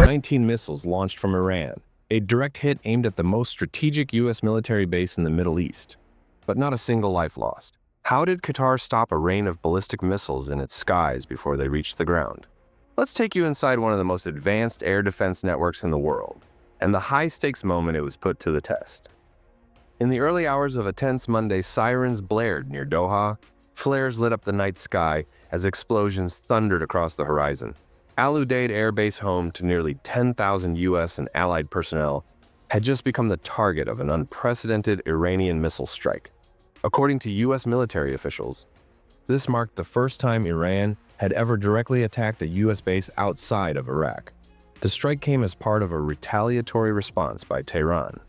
19 missiles launched from Iran, a direct hit aimed at the most strategic U.S. military base in the Middle East. But not a single life lost. How did Qatar stop a rain of ballistic missiles in its skies before they reached the ground? Let's take you inside one of the most advanced air defense networks in the world, and the high-stakes moment it was put to the test. In the early hours of a tense Monday, sirens blared near Doha. Flares lit up the night sky as explosions thundered across the horizon. Al Udeid Air Base, home to nearly 10,000 U.S. and allied personnel, had just become the target of an unprecedented Iranian missile strike. According to U.S. military officials, this marked the first time Iran had ever directly attacked a U.S. base outside of Iraq. The strike came as part of a retaliatory response by Tehran,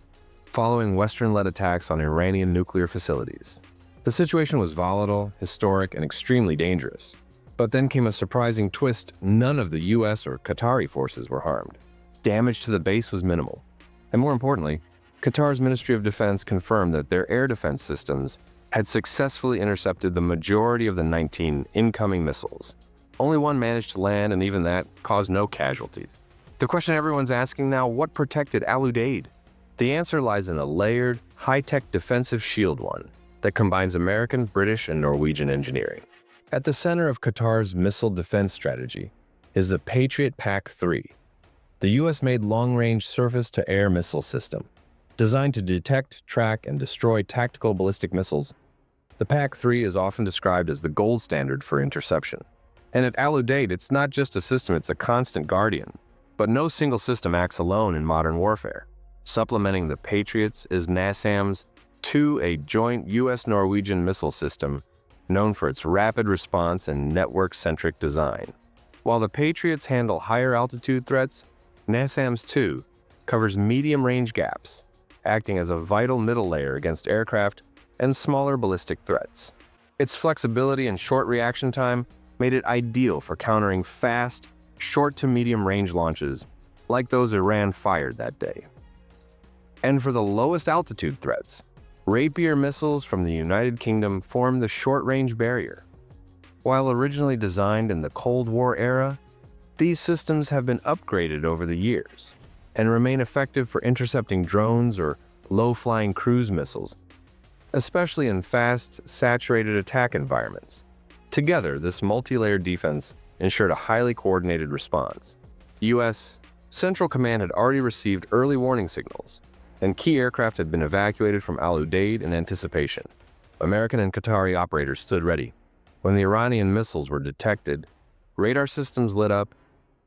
following Western-led attacks on Iranian nuclear facilities. The situation was volatile, historic, and extremely dangerous. But then came a surprising twist: none of the U.S. or Qatari forces were harmed. Damage to the base was minimal. And more importantly, Qatar's Ministry of Defense confirmed that their air defense systems had successfully intercepted the majority of the 19 incoming missiles. Only one managed to land, and even that caused no casualties. The question everyone's asking now: what protected Al Udeid? The answer lies in a layered, high-tech defensive shield one that combines American, British, and Norwegian engineering. At the center of Qatar's missile defense strategy is the Patriot PAC-3, the U.S.-made long-range surface-to-air missile system. Designed to detect, track, and destroy tactical ballistic missiles, the PAC-3 is often described as the gold standard for interception. And at Al Udeid, it's not just a system, it's a constant guardian. But no single system acts alone in modern warfare. Supplementing the Patriots is NASAMS-2, a joint U.S.-Norwegian missile system known for its rapid response and network-centric design. While the Patriots handle higher-altitude threats, NASAMS-2 covers medium-range gaps, acting as a vital middle layer against aircraft and smaller ballistic threats. Its flexibility and short reaction time made it ideal for countering fast, short-to-medium-range launches like those Iran fired that day. And for the lowest altitude threats, Rapier missiles from the United Kingdom form the short-range barrier. While originally designed in the Cold War era, these systems have been upgraded over the years and remain effective for intercepting drones or low-flying cruise missiles, especially in fast, saturated attack environments. Together, this multi-layered defense ensured a highly coordinated response. U.S. Central Command had already received early warning signals, and key aircraft had been evacuated from Al Udeid in anticipation. American and Qatari operators stood ready. When the Iranian missiles were detected, radar systems lit up,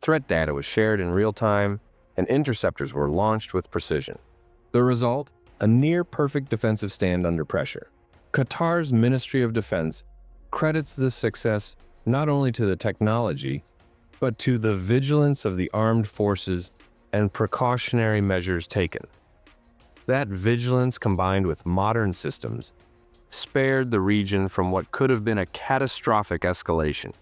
threat data was shared in real time, and interceptors were launched with precision. The result? A near-perfect defensive stand under pressure. Qatar's Ministry of Defense credits this success not only to the technology, but to the vigilance of the armed forces and precautionary measures taken. That vigilance, combined with modern systems, spared the region from what could have been a catastrophic escalation.